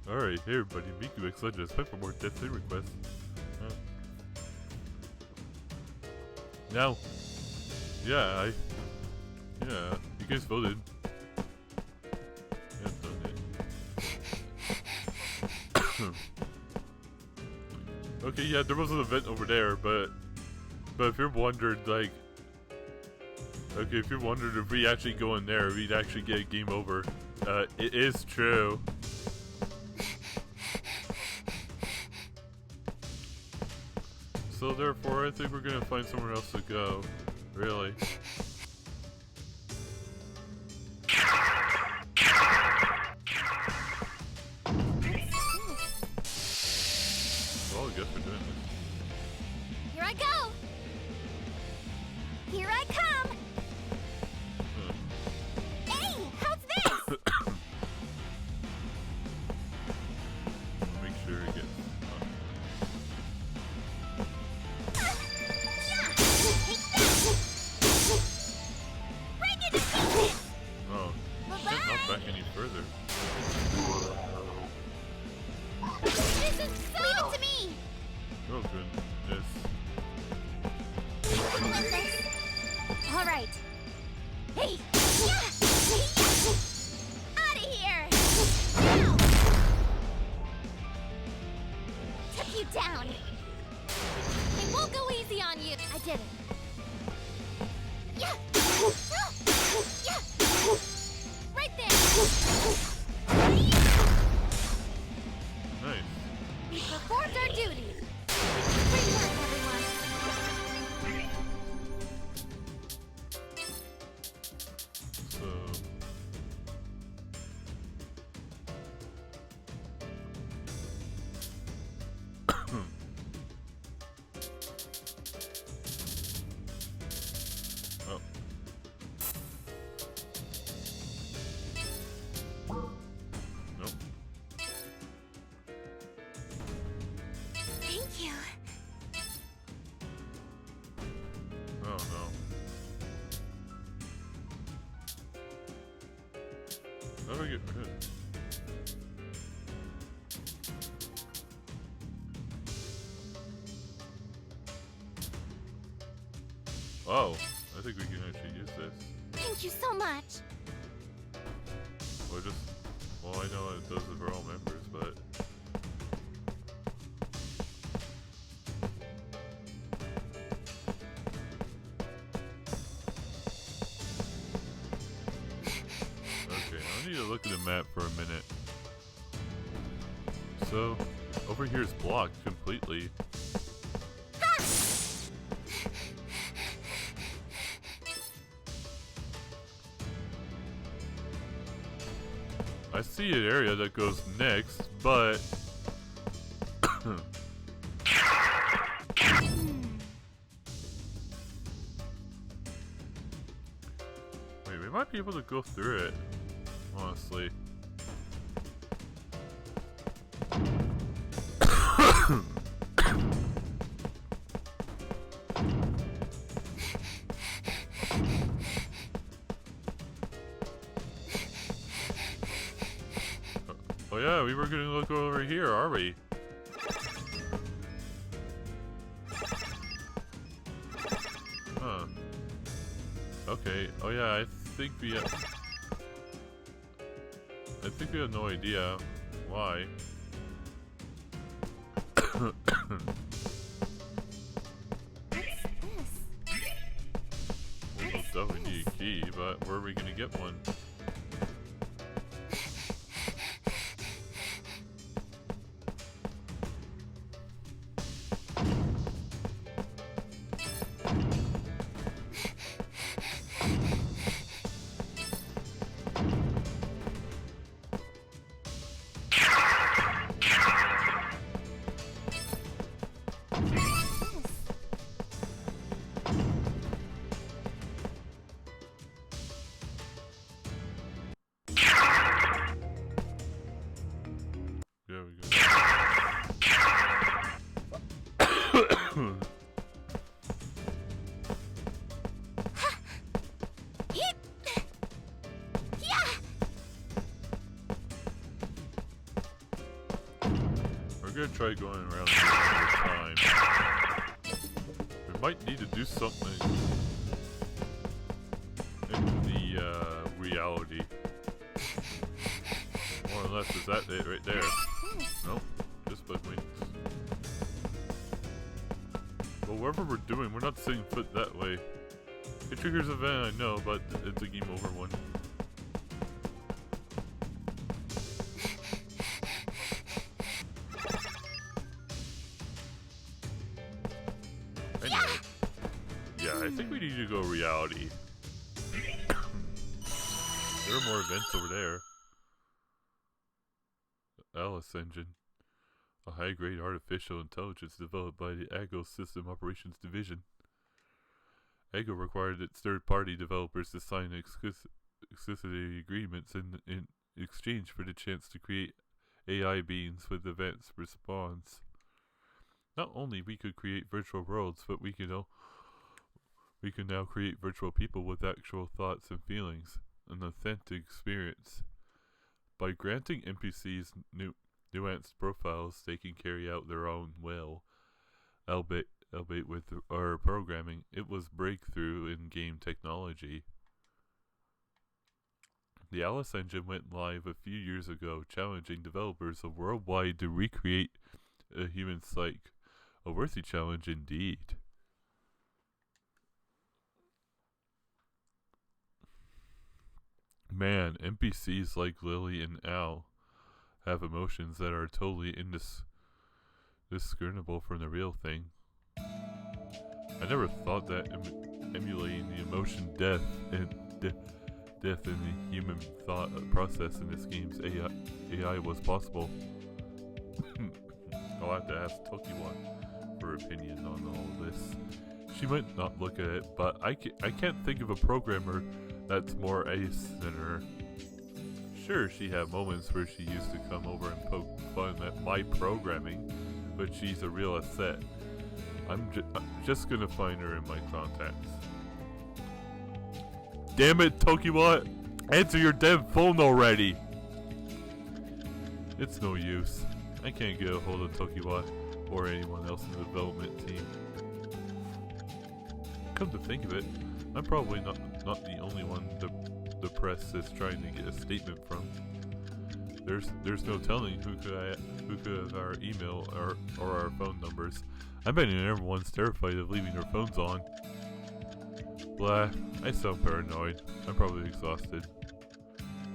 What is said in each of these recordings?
Alright, hey everybody, MikuXLegend is back for more Death Day requests. Now, yeah, you guys voted. Yeah, done it. Okay, yeah, there was an event over there, but if you're wondering, like, okay, if you're wondering if we actually go in there, we'd actually get a game over. It is true. So therefore, I think we're gonna find somewhere else to go. Really. Well, I guess we're doing this. Here I go! Here I come! Hey, how's this? Make sure it gets. Oh, not back any further. This is so... Leave it to me! Oh goodness. Alright. Hey! Out of here! Now! Took you down! It won't go easy on you! I did it. Yeah! Yeah! Right there! Nice. We performed our duty! Great work, everyone! So. Oh. Nope. Thank you. Oh no. How do I get rid? Oh, I think we can actually use this. Thank you so much. Or just, well, I know it does it for all members, but. Okay, I need to look at the map for a minute. So, over here is blocked completely. I see an area that goes next, but wait, we might be able to go through it, honestly. Oh yeah, we were gonna look over here, are we? Huh. Okay. Oh yeah, I think we have no idea why. We'll definitely need a key, but where are we gonna get one? gonna try going around here one more time. We might need to do something in the reality. More or less, is that it right there? Nope, just with me. Well, wherever we're doing, we're not setting foot that way. It triggers a van, I know, but it's a game over one. Anyway, yeah, I think we need to go reality. There are more events over there. Alice Engine. A high-grade artificial intelligence developed by the AGO System Operations Division. AGO required its third-party developers to sign exclusivity agreements in exchange for the chance to create AI beings with advanced response. Not only we could create virtual worlds, but we can now create virtual people with actual thoughts and feelings, an authentic experience. By granting NPCs nuanced profiles, they can carry out their own will, albeit with our programming. It was breakthrough in game technology. The Alice Engine went live a few years ago, challenging developers worldwide to recreate a human psyche. A worthy challenge indeed. Man, NPCs like Lily and Al have emotions that are totally indiscernible from the real thing. I never thought that emulating the emotion death in the human thought process in this game's AI was possible. I'll have to ask Tokiwa for her opinion on all this. She might not look at it, but I can't think of a programmer that's more ace than her. Sure, she had moments where she used to come over and poke fun at my programming, but she's a real asset. I'm just gonna find her in my contacts. Damn it, Tokiwa! Answer your damn phone already! It's no use. I can't get a hold of Tokiwa or anyone else in the development team. Come to think of it, I'm probably not the only one the press is trying to get a statement from. There's no telling who could have our email or our phone numbers. I bet everyone's terrified of leaving their phones on. Blah, I sound paranoid. I'm probably exhausted.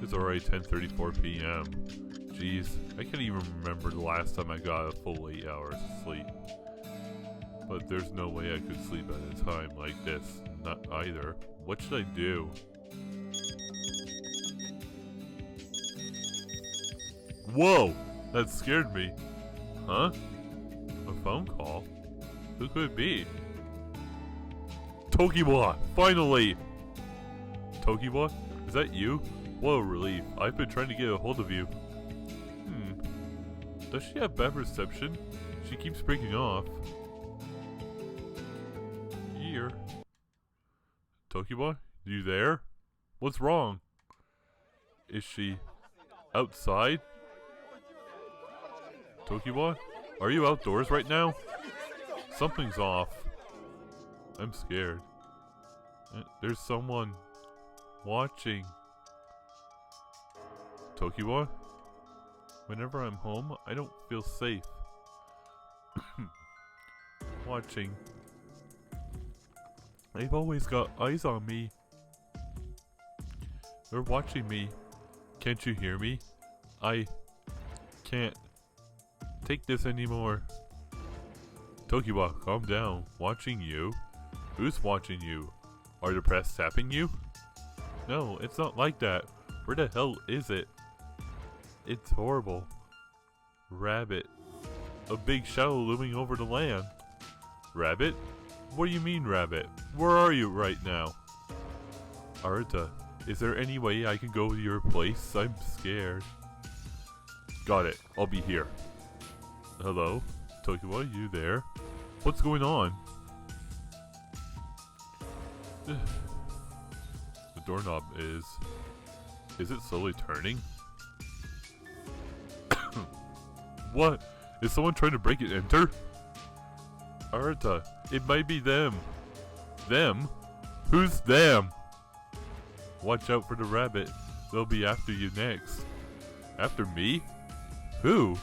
It's already 10:34 p.m. Jeez, I can't even remember the last time I got a full 8 hours of sleep. But there's no way I could sleep at a time like this. Not either. What should I do? Whoa! That scared me. Huh? A phone call? Who could it be? Tokiwa! Finally! Tokiwa? Is that you? What a relief. I've been trying to get a hold of you. Does she have bad reception? She keeps breaking off. Here. Tokiwa? You there? What's wrong? Is she outside? Tokiwa? Are you outdoors right now? Something's off. I'm scared. There's someone watching. Tokiwa? Whenever I'm home, I don't feel safe. Watching. They've always got eyes on me. They're watching me. Can't you hear me? I can't take this anymore. Tokiwa, calm down. Watching you? Who's watching you? Are the press tapping you? No, it's not like that. Where the hell is it? It's horrible. Rabbit. A big shadow looming over the land. Rabbit? What do you mean, Rabbit? Where are you right now? Arita, is there any way I can go to your place? I'm scared. Got it. I'll be here. Hello? Tokiwa, you there? What's going on? The doorknob is... Is it slowly turning? What Is someone trying to break and enter? Arta, it might be them. Them? Who's them? Watch out for the rabbit. They'll be after you next. After me? Who?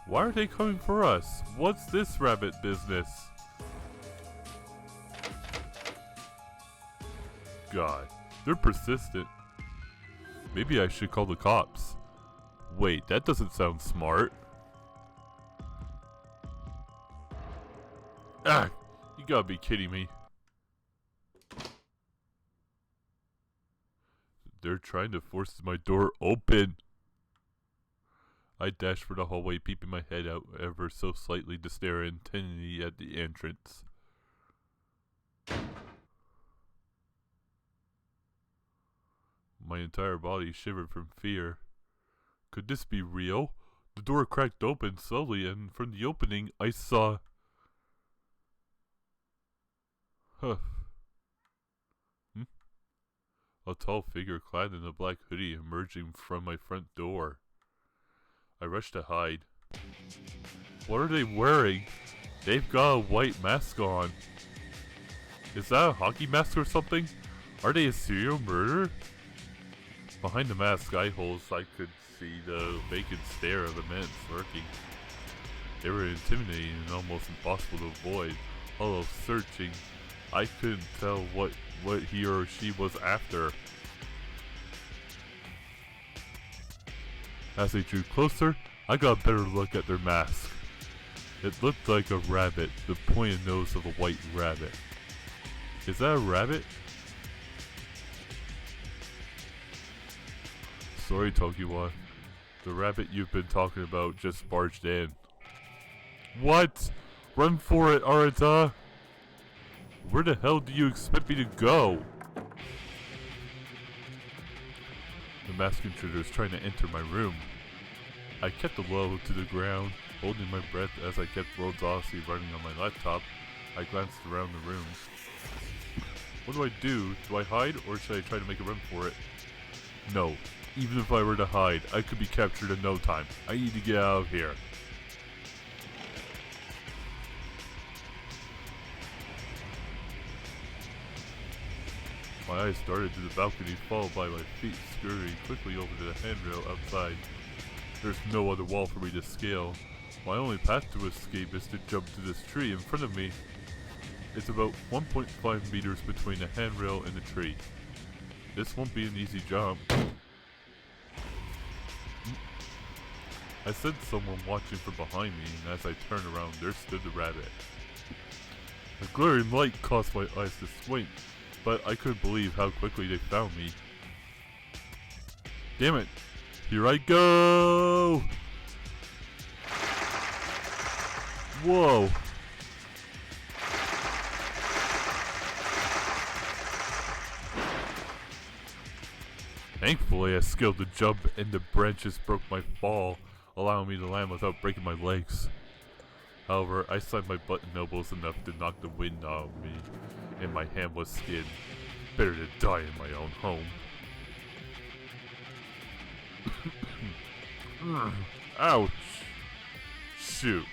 Why are they coming for us? What's this rabbit business? God, they're persistent. Maybe I should call the cops. Wait, that doesn't sound smart. Ah, you gotta be kidding me. They're trying to force my door open. I dash for the hallway, peeping my head out ever so slightly to stare intently at the entrance. My entire body shivered from fear. Could this be real? The door cracked open slowly, and from the opening I saw... A tall figure clad in a black hoodie emerging from my front door. I rushed to hide. What are they wearing? They've got a white mask on. Is that a hockey mask or something? Are they a serial murderer? Behind the mask eye holes, I could see the vacant stare of the men lurking. They were intimidating and almost impossible to avoid. Although searching, I couldn't tell what he or she was after. As they drew closer, I got a better look at their mask. It looked like a rabbit, the pointed nose of a white rabbit. Is that a rabbit? Sorry, Tokiwa. The rabbit you've been talking about just barged in. What? Run for it, Arata! Where the hell do you expect me to go? The masked intruder is trying to enter my room. I kept the low to the ground, holding my breath as I kept World's Odyssey running on my laptop. I glanced around the room. What do I do? Do I hide, or should I try to make a run for it? No. Even if I were to hide, I could be captured in no time. I need to get out of here. My eyes darted to the balcony, followed by my feet scurrying quickly over to the handrail outside. There's no other wall for me to scale. My only path to escape is to jump to this tree in front of me. It's about 1.5 meters between the handrail and the tree. This won't be an easy jump. I sensed someone watching from behind me, and as I turned around, there stood the rabbit. A glaring light caused my eyes to squint, but I couldn't believe how quickly they found me. Damn it! Here I go! Whoa! Thankfully, I scaled the jump and the branches broke my fall, allowing me to land without breaking my legs. However, I slammed my butt and elbows enough to knock the wind out of me, and my hand was skinned. Better to die in my own home. Ouch! Shoot.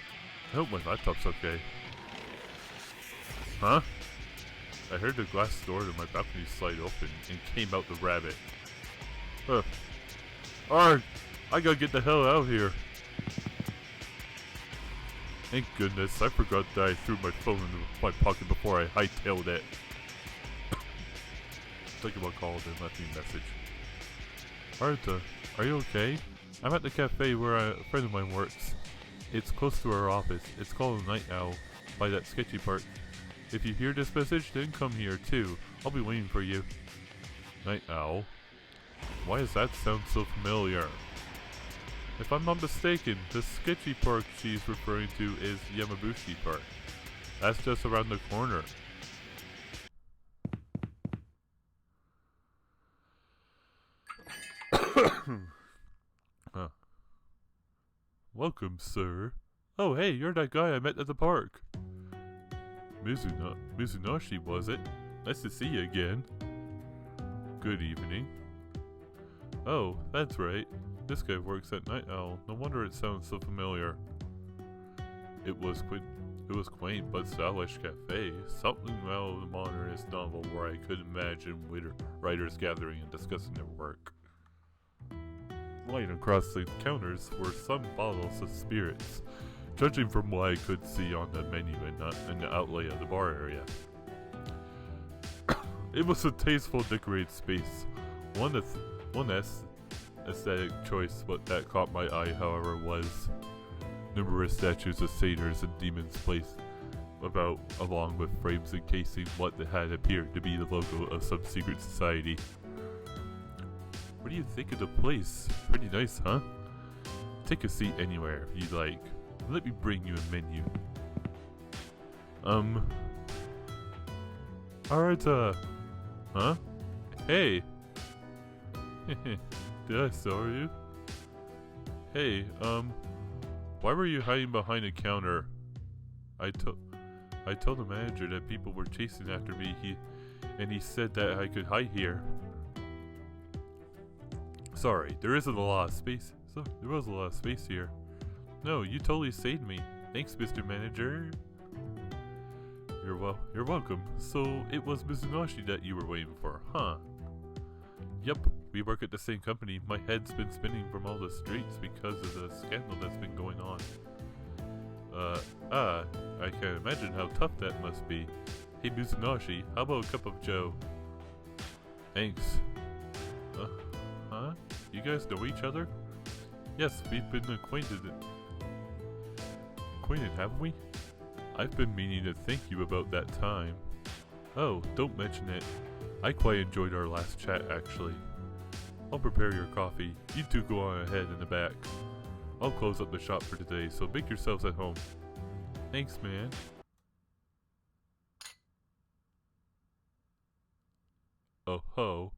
I hope my laptop's okay. Huh? I heard the glass door to my balcony slide open and came out the rabbit. Arg! I gotta get the hell out of here. Thank goodness, I forgot that I threw my phone into my pocket before I hightailed it. Tokiwa called and left me a message. Arta, are you okay? I'm at the cafe where a friend of mine works. It's close to our office. It's called the Night Owl, by that sketchy park. If you hear this message, then come here too. I'll be waiting for you. Night Owl? Why does that sound so familiar? If I'm not mistaken, the sketchy park she's referring to is Yamabushi Park. That's just around the corner. Huh. Welcome, sir. Oh, hey, you're that guy I met at the park. Mizunashi, was it? Nice to see you again. Good evening. Oh, that's right. This guy works at Night Owl. No wonder it sounds so familiar. It was quaint but stylish cafe, something out of the modernist novel where I could imagine writers gathering and discussing their work. Lying across the counters were some bottles of spirits, judging from what I could see on the menu and the outlay of the bar area. It was a tasteful, decorated space. One aesthetic choice that caught my eye, however, was numerous statues of satyrs and demons placed about, along with frames encasing what had appeared to be the logo of some secret society. What do you think of the place? Pretty nice, huh? Take a seat anywhere if you'd like. Let me bring you a menu. Alright, huh? Hey! Did I startle you? Hey, why were you hiding behind a counter? I told the manager that people were chasing after me, and he said that I could hide here. Sorry, there was a lot of space here. No, you totally saved me. Thanks, Mr. Manager. You're welcome. So, it was Mizunashi that you were waiting for, huh? Yep, we work at the same company. My head's been spinning from all the streets because of the scandal that's been going on. I can't imagine how tough that must be. Hey Mizunashi, how about a cup of joe? Thanks. Huh? You guys know each other? Yes, we've been acquainted, haven't we? I've been meaning to thank you about that time. Oh, don't mention it. I quite enjoyed our last chat, actually. I'll prepare your coffee. You two go on ahead in the back. I'll close up the shop for today, so make yourselves at home. Thanks, man. Oh ho.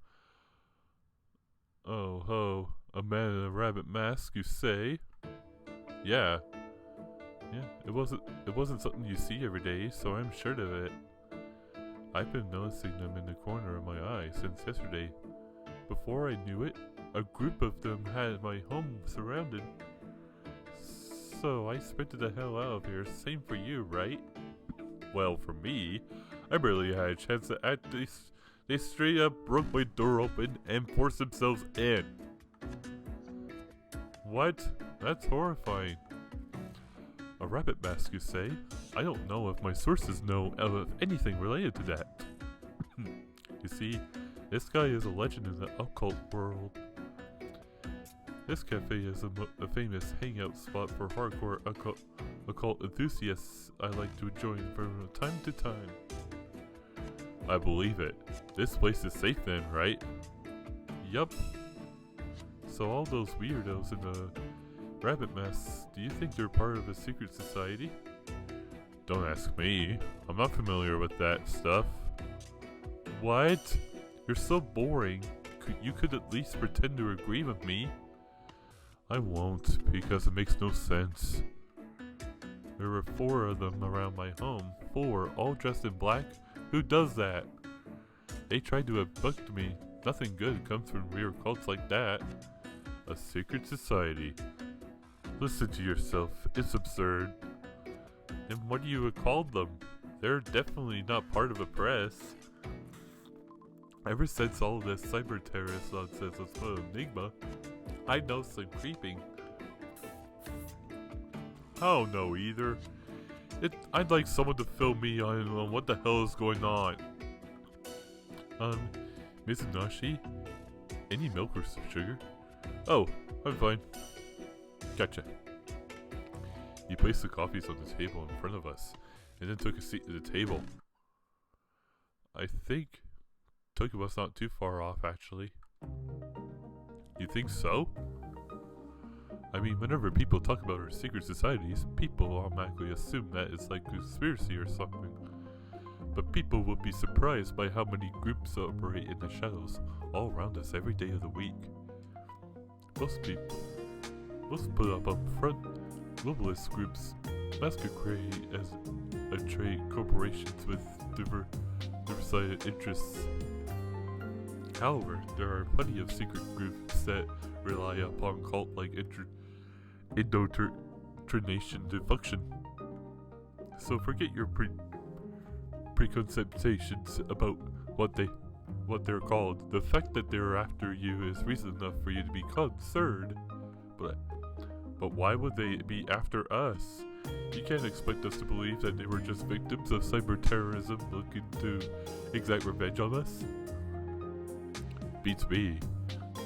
Oh ho. A man in a rabbit mask, you say? Yeah. It wasn't something you see every day, so I'm sure of it. I've been noticing them in the corner of my eye since yesterday. Before I knew it, a group of them had my home surrounded. So I sprinted the hell out of here. Same for you, right? Well, for me, I barely had a chance to act. They straight up broke my door open and forced themselves in. What? That's horrifying. A rabbit mask, you say? I don't know if my sources know of anything related to that. You see, this guy is a legend in the occult world. This cafe is a famous hangout spot for hardcore occult enthusiasts I like to join from time to time. I believe it. This place is safe then, right? Yup. So all those weirdos in the rabbit masks, do you think they're part of a secret society? Don't ask me. I'm not familiar with that stuff. What? You're so boring. You could at least pretend to agree with me. I won't, because it makes no sense. There were 4 of them around my home. 4, all dressed in black? Who does that? They tried to abduct me. Nothing good comes from weird cults like that. A secret society. Listen to yourself. It's absurd. And what do you call them? They're definitely not part of a press. Ever since all this cyber terrorist nonsense was put an enigma, I know some creeping. I don't know either. I'd like someone to fill me on what the hell is going on. Mizunashi? Any milk or some sugar? Oh, I'm fine. Gotcha. He placed the coffees on the table in front of us, and then took a seat at the table. I think Tokyo was not too far off, actually. You think so? I mean, whenever people talk about our secret societies, people automatically assume that it's like conspiracy or something. But people will be surprised by how many groups operate in the shadows all around us every day of the week. Most put up front, globalist groups masquerade as a trade corporations with diversified interests. However, there are plenty of secret groups that rely upon cult-like indoctrination to function. So forget your preconceptions about what they're called. The fact that they're after you is reason enough for you to be concerned. But why would they be after us? You can't expect us to believe that they were just victims of cyber terrorism looking to exact revenge on us. Beats me.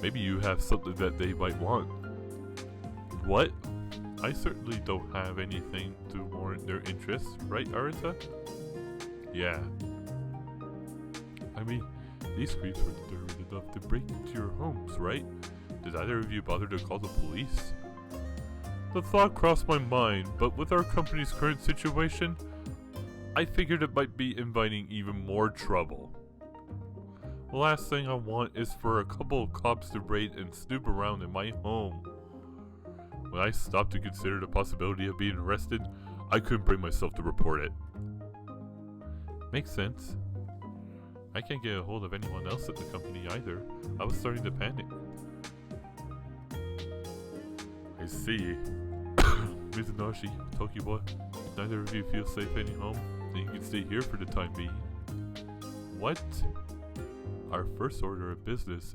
Maybe you have something that they might want. What? I certainly don't have anything to warrant their interest, right, Arita? Yeah. I mean, these creeps were determined enough to break into your homes, right? Did either of you bother to call the police? The thought crossed my mind, but with our company's current situation, I figured it might be inviting even more trouble. The last thing I want is for a couple of cops to raid and snoop around in my home. When I stopped to consider the possibility of being arrested, I couldn't bring myself to report it. Makes sense. I can't get a hold of anyone else at the company either. I was starting to panic. I see. Mizunari, Tokiwa, if neither of you feel safe any home, then you can stay here for the time being. What? Our first order of business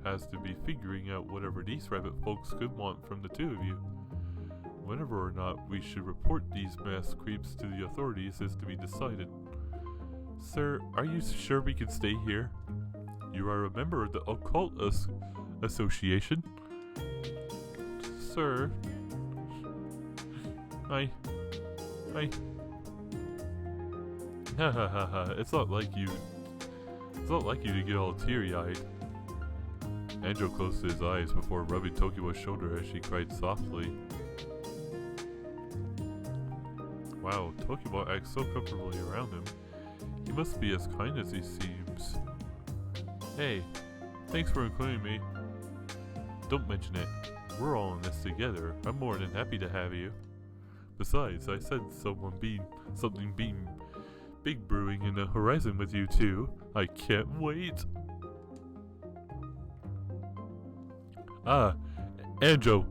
has to be figuring out whatever these rabbit folks could want from the two of you. Whether or not we should report these mass creeps to the authorities is to be decided. Sir, are you sure we can stay here? You are a member of the Occult Association? Sir... I... Ha ha ha ha, it's not like you to get all teary-eyed. Anjo closed his eyes before rubbing Tokiwa's shoulder as she cried softly. Wow, Tokiwa acts so comfortably around him. He must be as kind as he seems. Hey, thanks for including me. Don't mention it. We're all in this together. I'm more than happy to have you. Besides, I said something big brewing in the horizon with you too. I can't wait. Ah, Anjo,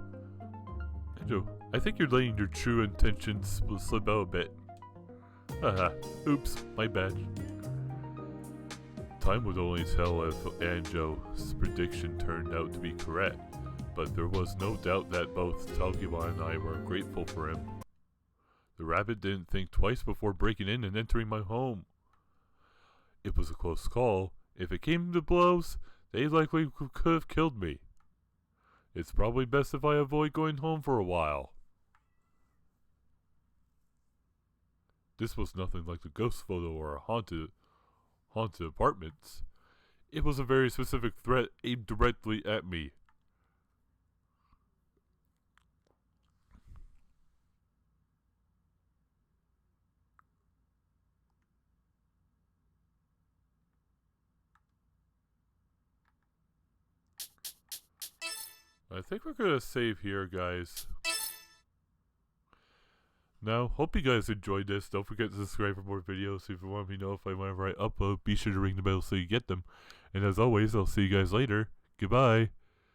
I think you're letting your true intentions slip out a bit. Haha, oops, my bad. Time would only tell if Anjo's prediction turned out to be correct, but there was no doubt that both Tokiwa and I were grateful for him. The rabbit didn't think twice before breaking in and entering my home. It was a close call. If it came to blows, they likely could have killed me. It's probably best if I avoid going home for a while. This was nothing like the ghost photo or haunted apartments. It was a very specific threat aimed directly at me. I think we're gonna save here, guys. Now, hope you guys enjoyed this. Don't forget to subscribe for more videos. If you want me to know whenever I upload, be sure to ring the bell so you get them. And as always, I'll see you guys later. Goodbye.